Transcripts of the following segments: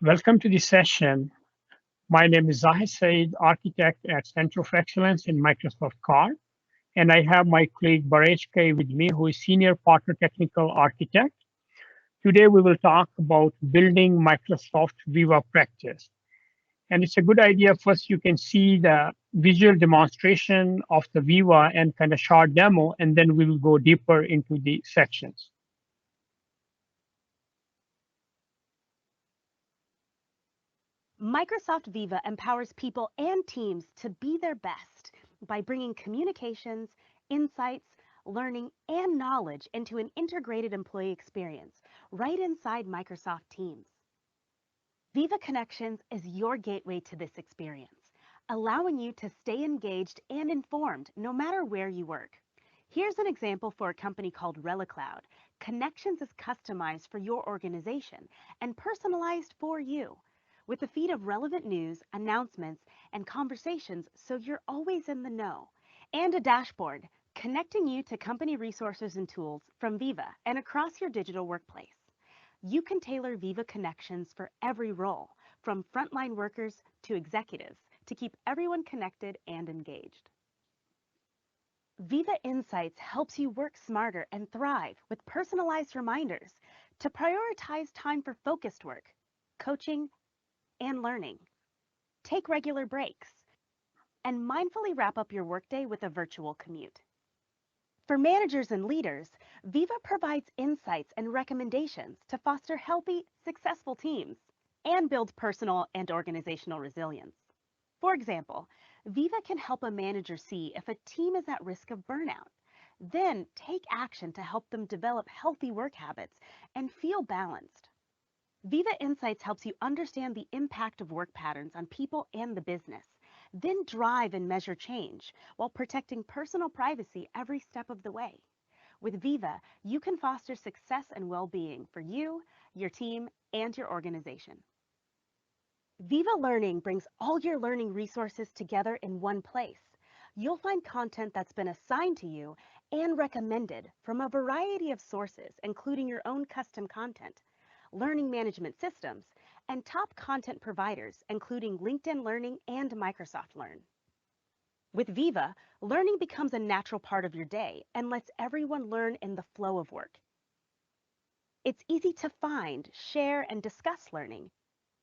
Welcome to the session. My name is Zahid Saeed, architect at Center of Excellence in Microsoft Car, and I have my colleague Baresh K with me, who is Senior Partner Technical Architect. Today we will talk about building Microsoft Viva practice. And it's a good idea. First, you can see the visual demonstration of the Viva and kind of short demo, and then we will go deeper into the sections. Microsoft Viva empowers people and teams to be their best by bringing communications, insights, learning, and knowledge into an integrated employee experience right inside Microsoft Teams. Viva Connections is your gateway to this experience, allowing you to stay engaged and informed no matter where you work. Here's an example for a company called ReliCloud. Connections is customized for your organization and personalized for you, with a feed of relevant news, announcements, and conversations so you're always in the know, and a dashboard connecting you to company resources and tools from Viva and across your digital workplace. You can tailor Viva Connections for every role, from frontline workers to executives, to keep everyone connected and engaged. Viva Insights helps you work smarter and thrive with personalized reminders to prioritize time for focused work, coaching, and learning. Take regular breaks and mindfully wrap up your workday with a virtual commute. For managers and leaders, Viva provides insights and recommendations to foster healthy, successful teams and build personal and organizational resilience. For example, Viva can help a manager see if a team is at risk of burnout, then take action to help them develop healthy work habits and feel balanced. Viva Insights helps you understand the impact of work patterns on people and the business, then drive and measure change while protecting personal privacy every step of the way. With Viva, you can foster success and well-being for you, your team, and your organization. Viva Learning brings all your learning resources together in one place. You'll find content that's been assigned to you and recommended from a variety of sources, including your own custom content, learning management systems, and top content providers, including LinkedIn Learning and Microsoft Learn. With Viva, learning becomes a natural part of your day and lets everyone learn in the flow of work. It's easy to find, share, and discuss learning,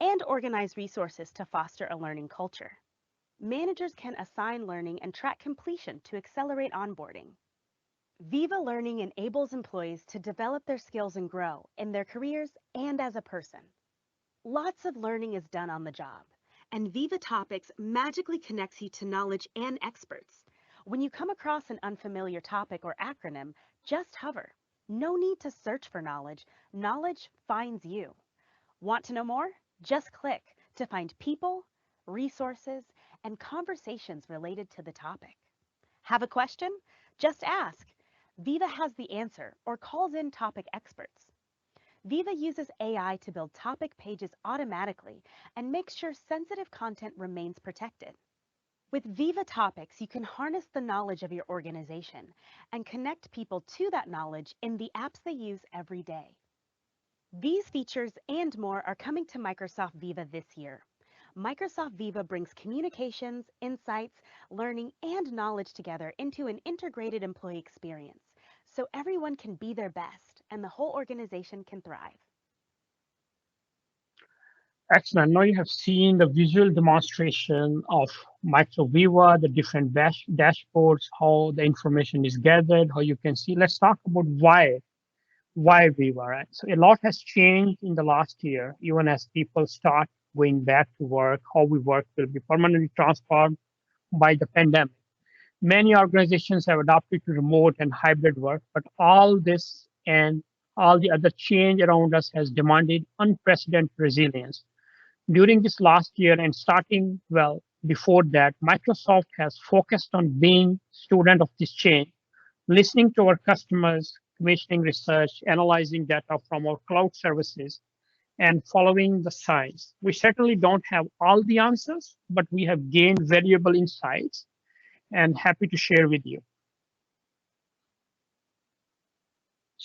and organize resources to foster a learning culture. Managers can assign learning and track completion to accelerate onboarding. Viva Learning enables employees to develop their skills and grow in their careers and as a person. Lots of learning is done on the job, and Viva Topics magically connects you to knowledge and experts. When you come across an unfamiliar topic or acronym, just hover. No need to search for knowledge. Knowledge finds you. Want to know more? Just click to find people, resources, and conversations related to the topic. Have a question? Just ask. Viva has the answer or calls in topic experts. Viva uses AI to build topic pages automatically and makes sure sensitive content remains protected. With Viva Topics, you can harness the knowledge of your organization and connect people to that knowledge in the apps they use every day. These features and more are coming to Microsoft Viva this year. Microsoft Viva brings communications, insights, learning, and knowledge together into an integrated employee experience, so everyone can be their best and the whole organization can thrive. Excellent. Now you have seen the visual demonstration of Microsoft Viva, the different dashboards, how the information is gathered, how you can see. Let's talk about why Viva, right? So a lot has changed in the last year, even as people start going back to work, how we work will be permanently transformed by the pandemic. Many organizations have adopted to remote and hybrid work, but all this and all the other change around us has demanded unprecedented resilience. During this last year and starting well before that, Microsoft has focused on being student of this change, listening to our customers, commissioning research, analyzing data from our cloud services, and following the science. We certainly don't have all the answers, but we have gained valuable insights and happy to share with you.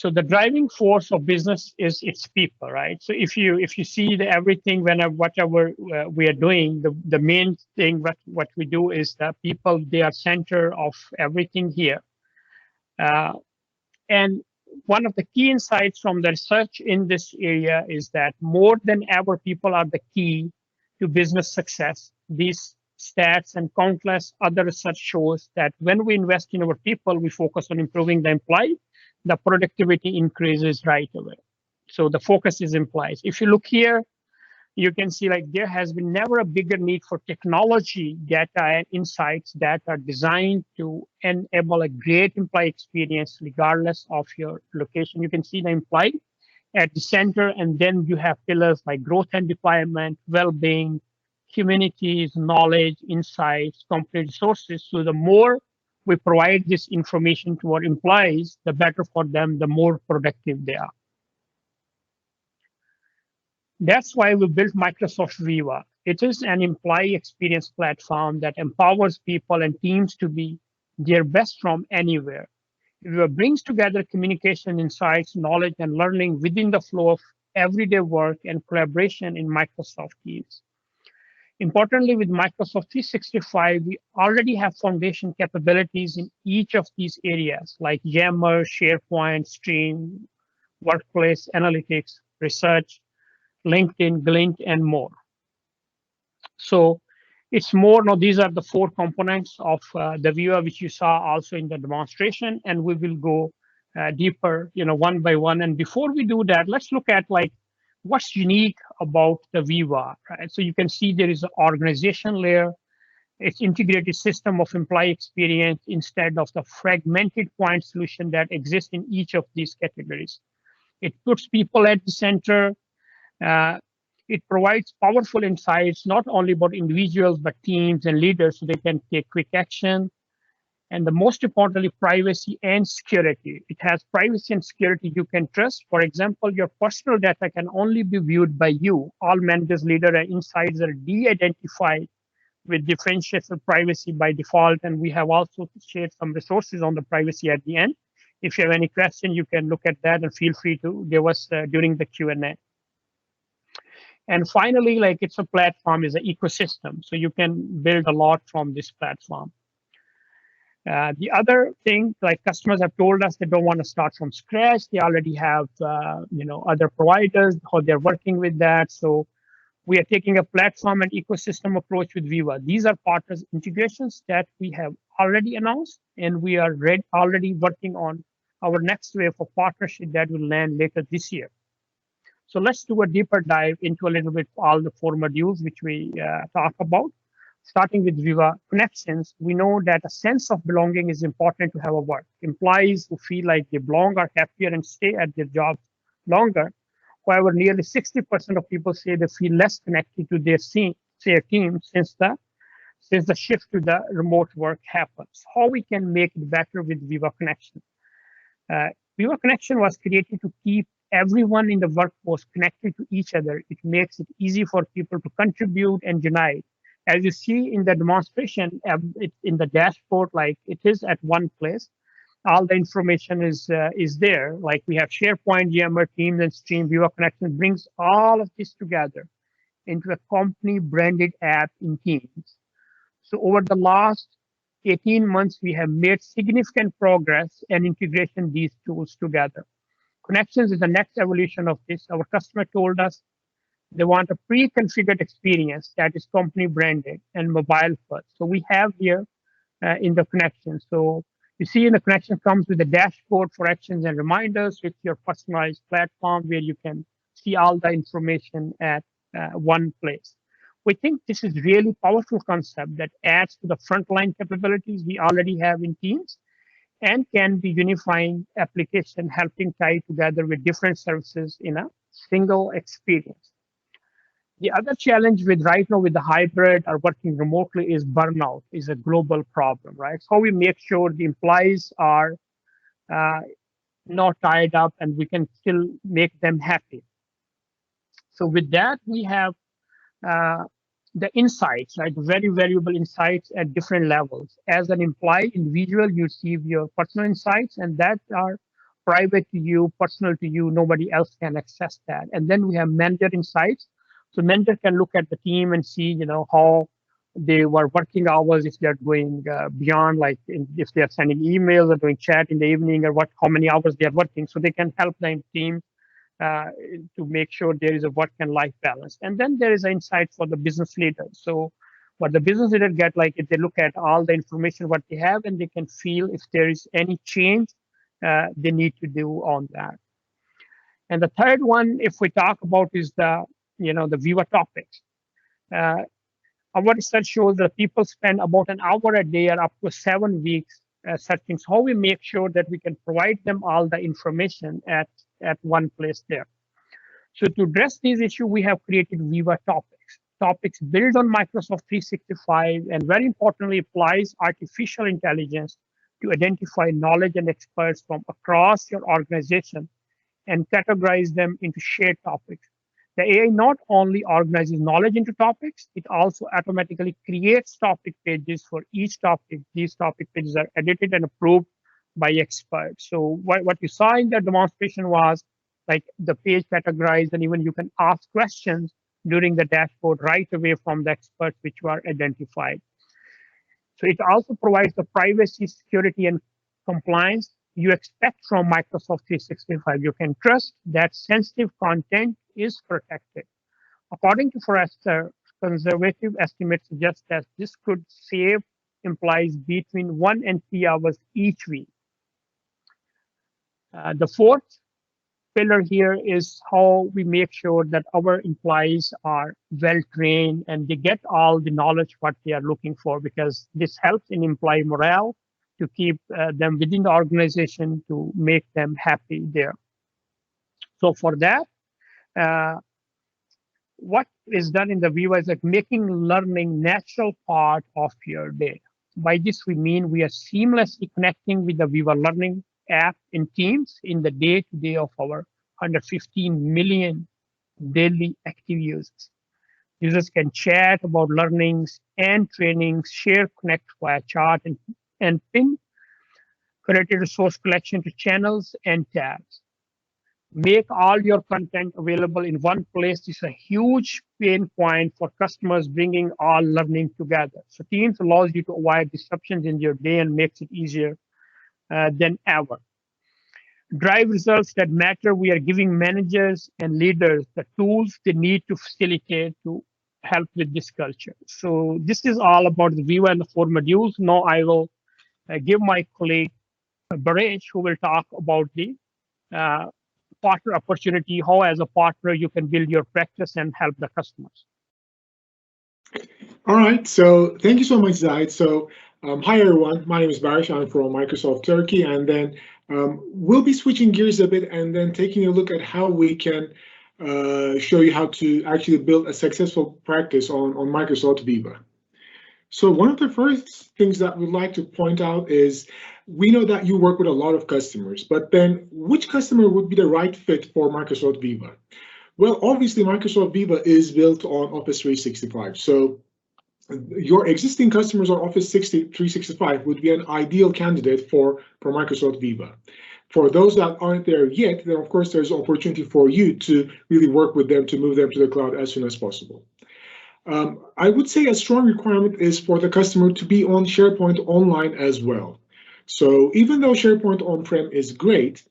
So the driving force of business is its people, right? So if you see the everything, whenever whatever we are doing, the main thing what we do is that people, they are center of everything here. Uh, and one of the key insights from the research in this area is that more than ever, people are the key to business success. These stats and countless other research shows that when we invest in our people, we focus on improving the employee, the productivity increases right away. So the focus is implies. If you look here, you can see like there has been never a bigger need for technology, data, and insights that are designed to enable a great employee experience regardless of your location. You can see the employee at the center, and then you have pillars like growth and deployment, well-being, communities, knowledge, insights, complete resources. So the more we provide this information to our employees, the better for them, the more productive they are. That's why we built Microsoft Viva. It is an employee experience platform that empowers people and teams to be their best from anywhere. Viva brings together communication, insights, knowledge, and learning within the flow of everyday work and collaboration in Microsoft Teams. Importantly, with Microsoft 365, we already have foundation capabilities in each of these areas like Yammer, SharePoint, Stream, Workplace, Analytics, Research, LinkedIn, Glint, and more. So it's more, now these are the four components of the Viva, which you saw also in the demonstration, and we will go deeper, one by one. And before we do that, let's look at like what's unique about the Viva, right? So you can see there is an organization layer. It's integrated system of employee experience instead of the fragmented point solution that exists in each of these categories. It puts people at the center. Uh, it provides powerful insights, not only about individuals, but teams and leaders so they can take quick action. And the most importantly, privacy and security. It has privacy and security you can trust. For example, your personal data can only be viewed by you. All managers, leaders, and insights are de-identified with differentiated privacy by default. And we have also shared some resources on the privacy at the end. If you have any question, you can look at that and feel free to give us during the Q&A. And finally, like it's a platform, is an ecosystem. So you can build a lot from this platform. The other thing, like customers have told us they don't want to start from scratch. They already have, other providers, how they're working with that. So we are taking a platform and ecosystem approach with Viva. These are partners integrations that we have already announced, and we are already working on our next wave of partnership that will land later this year. So let's do a deeper dive into a little bit all the four modules which we talk about. Starting with Viva Connections, we know that a sense of belonging is important to have a work. Employees who feel like they belong are happier and stay at their jobs longer. However, nearly 60% of people say they feel less connected to their team since the shift to the remote work happens. How we can make it better with Viva Connection? Viva Connection was created to keep everyone in the workforce connected to each other. It makes it easy for people to contribute and unite. As you see in the demonstration, in the dashboard, like it is at one place. All the information is there. Like we have SharePoint, Yammer, Teams, and Stream. Viva Connection brings all of this together into a company-branded app in Teams. So over the last 18 months, we have made significant progress and integration these tools together. Connections is the next evolution of this. Our customer told us they want a pre-configured experience that is company branded and mobile first. So we have here in the connection. So you see in the connection comes with a dashboard for actions and reminders with your personalized platform where you can see all the information at one place. We think this is really powerful concept that adds to the frontline capabilities we already have in Teams and can be unifying application, helping tie together with different services in a single experience. The other challenge with right now with the hybrid or working remotely is burnout is a global problem, right? So we make sure the employees are not tied up and we can still make them happy. So with that, we have the insights, right? Very valuable insights at different levels. As an employee individual, you receive your personal insights, and that are private to you, personal to you. Nobody else can access that. And then we have manager insights. So manager can look at the team and see, how they were working hours, if they're going beyond, like if they're sending emails or doing chat in the evening, or how many hours they are working. So they can help the team uh, to make sure there is a work and life balance. And then there is an insight for the business leader. So what the business leader get, like if they look at all the information what they have, and they can feel if there is any change they need to do on that. And the third one, if we talk about, is the Viva topics. Uh, our research shows that people spend about an hour a day or up to 7 weeks searching. So how we make sure that we can provide them all the information at one place there. So to address these issues, we have created Viva topics. Topics built on Microsoft 365 and very importantly applies artificial intelligence to identify knowledge and experts from across your organization and categorize them into shared topics. The AI not only organizes knowledge into topics, it also automatically creates topic pages for each topic. These topic pages are edited and approved by experts. So what you saw in the demonstration was like the page categorized, and even you can ask questions during the dashboard right away from the experts which were identified. So it also provides the privacy, security, and compliance you expect from Microsoft 365. You can trust that sensitive content is protected. According to Forrester, conservative estimates suggest that this could save employees between 1 and 3 hours each week. The fourth pillar here is how we make sure that our employees are well trained and they get all the knowledge what they are looking for, because this helps in employee morale to keep them within the organization, to make them happy there. So for that, what is done in the Viva is like making learning natural part of your day. By this, we mean we are seamlessly connecting with the Viva Learning app in Teams in the day-to-day of our 115 million daily active users. Users can chat about learnings and trainings, share, connect via chat, and ping curated resource collection to channels and tabs. Make all your content available in one place is a huge pain point for customers bringing all learning together. So Teams allows you to avoid disruptions in your day and makes it easier than ever. Drive results that matter. We are giving managers and leaders the tools they need to facilitate to help with this culture. So this is all about the Viva and the 4 modules. Now I will give my colleague Baresh, who will talk about the uh, partner opportunity, how as a partner you can build your practice and help the customers. All right, so thank you so much, Zaid. So hi everyone, my name is Barish, I'm from Microsoft Turkey, and then we'll be switching gears a bit and then taking a look at how we can show you how to actually build a successful practice on Microsoft Viva. So one of the first things that we'd like to point out is we know that you work with a lot of customers, but then which customer would be the right fit for Microsoft Viva? Well, obviously Microsoft Viva is built on Office 365. So your existing customers on Office 365 would be an ideal candidate for Microsoft Viva. For those that aren't there yet, then of course there's an opportunity for you to really work with them to move them to the cloud as soon as possible. I would say a strong requirement is for the customer to be on SharePoint Online as well. So even though SharePoint on-prem is great,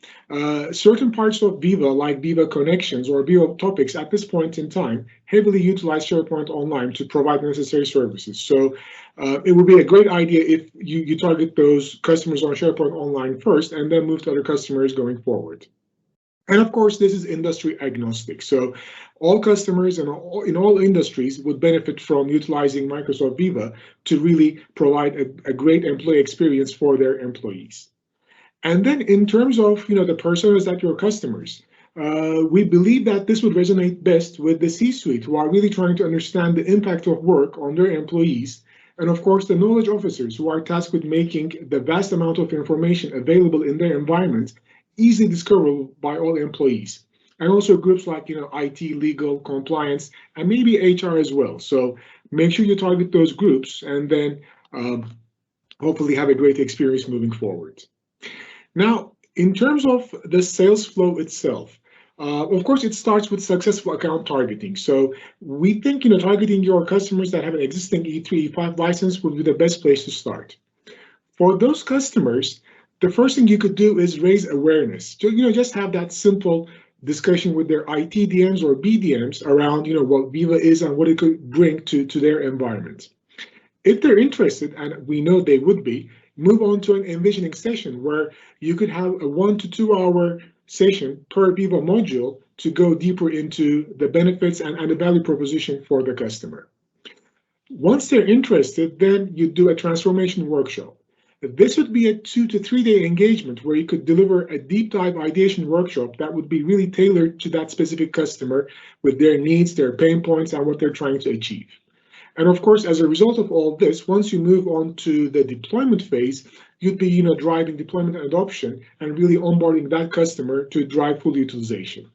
certain parts of Viva, like Viva Connections or Viva Topics at this point in time, heavily utilize SharePoint Online to provide necessary services. So it would be a great idea if you target those customers on SharePoint Online first and then move to other customers going forward. And of course, this is industry agnostic. So all customers in all industries would benefit from utilizing Microsoft Viva to really provide a great employee experience for their employees. And then in terms of the personas that your customers, we believe that this would resonate best with the C-suite, who are really trying to understand the impact of work on their employees. And of course, the knowledge officers, who are tasked with making the vast amount of information available in their environment easily discoverable by all employees. And also groups like IT, legal, compliance, and maybe HR as well. So make sure you target those groups and then hopefully have a great experience moving forward. Now, In terms of the sales flow itself, of course, it starts with successful account targeting. So we think, targeting your customers that have an existing E3, E5 license would be the best place to start. For those customers, the first thing you could do is raise awareness. Just have that simple discussion with their IT DMs or BDMs around, what Viva is and what it could bring to their environment. If they're interested, and we know they would be, move on to an envisioning session where you could have a 1 to 2 hour session per Viva module to go deeper into the benefits and the value proposition for the customer. Once they're interested, then you do a transformation workshop. This would be a 2 to 3 day engagement where you could deliver a deep dive ideation workshop that would be really tailored to that specific customer with their needs, their pain points, and what they're trying to achieve. And of course, as a result of all this, once you move on to the deployment phase, you'd be, driving deployment and adoption and really onboarding that customer to drive full utilization.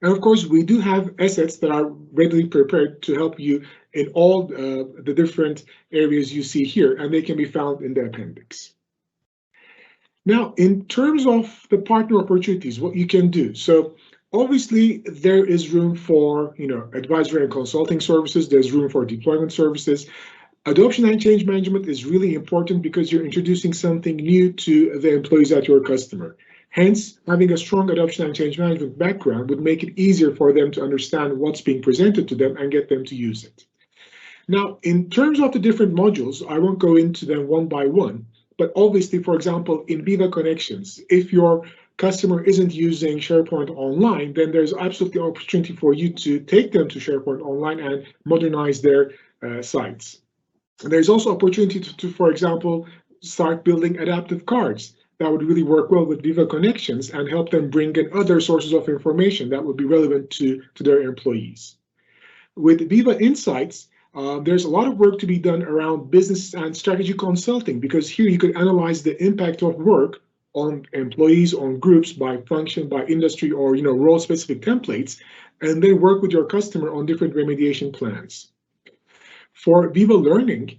And of course, we do have assets that are readily prepared to help you in all the different areas you see here, and they can be found in the appendix. Now, in terms of the partner opportunities, what you can do. So obviously, there is room for advisory and consulting services. There's room for deployment services. Adoption and change management is really important because you're introducing something new to the employees at your customer. Hence, having a strong adoption and change management background would make it easier for them to understand what's being presented to them and get them to use it. Now, in terms of the different modules, I won't go into them one by one, but obviously, for example, in Viva Connections, if your customer isn't using SharePoint Online, then there's absolutely an opportunity for you to take them to SharePoint Online and modernize their sites. And there's also opportunity to, for example, start building adaptive cards that would really work well with Viva Connections and help them bring in other sources of information that would be relevant to their employees. With Viva Insights, there's a lot of work to be done around business and strategy consulting, because here you could analyze the impact of work on employees, on groups, by function, by industry, or role-specific templates, and then work with your customer on different remediation plans. For Viva Learning,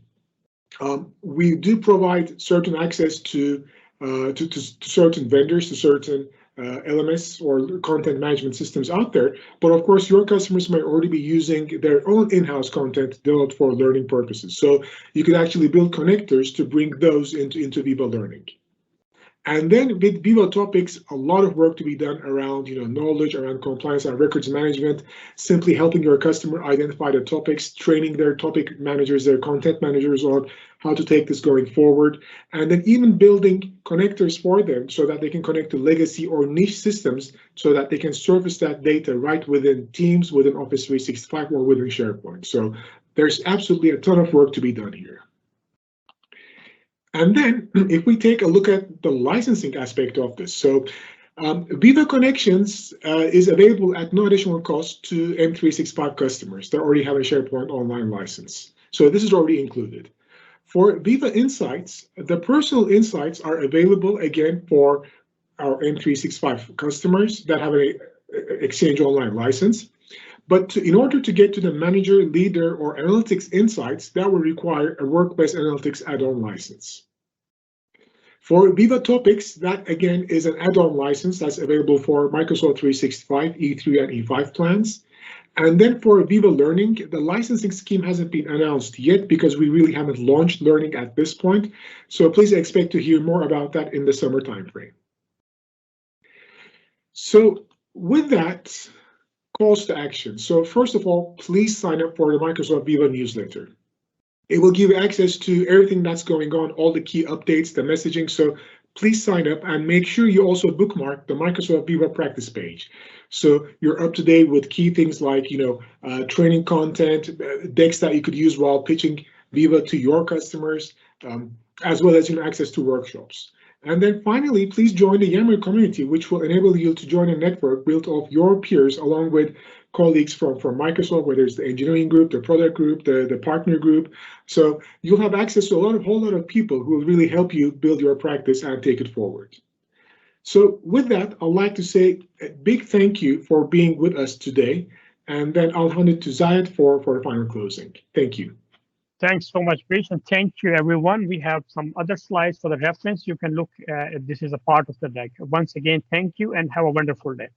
we do provide certain access to certain vendors, to certain LMS or content management systems out there, but of course your customers might already be using their own in-house content developed for learning purposes. So you could actually build connectors to bring those into Viva Learning. And then with Viva Topics, a lot of work to be done around knowledge, around compliance and records management, simply helping your customer identify the topics, training their topic managers, their content managers on how to take this going forward, and then even building connectors for them so that they can connect to legacy or niche systems so that they can surface that data right within Teams, within Office 365, or within SharePoint. So there's absolutely a ton of work to be done here. And then if we take a look at the licensing aspect of this, so Viva Connections is available at no additional cost to M365 customers that already have a SharePoint Online license. So this is already included. For Viva Insights, the personal insights are available again for our M365 customers that have an Exchange Online license. But in order to get to the manager, leader, or analytics insights, that will require a work-based analytics add-on license. For Viva Topics, that again is an add-on license that's available for Microsoft 365, E3, and E5 plans. And then for Viva Learning, the licensing scheme hasn't been announced yet because we really haven't launched Learning at this point. So please expect to hear more about that in the summer timeframe. So with that, calls to action. So first of all, please sign up for the Microsoft Viva newsletter. It will give you access to everything that's going on, all the key updates, the messaging. So please sign up and make sure you also bookmark the Microsoft Viva practice page. So you're up to date with key things like, training content, decks that you could use while pitching Viva to your customers, as well as access to workshops. And then finally, please join the Yammer community, which will enable you to join a network built of your peers along with colleagues from Microsoft, whether it's the engineering group, the product group, the partner group. So you'll have access to a whole lot of people who will really help you build your practice and take it forward. So with that, I'd like to say a big thank you for being with us today. And then I'll hand it to Zayed for the final closing. Thank you. Thanks so much, Krish, and thank you, everyone. We have some other slides for the reference. You can look. This is a part of the deck. Once again, thank you, and have a wonderful day.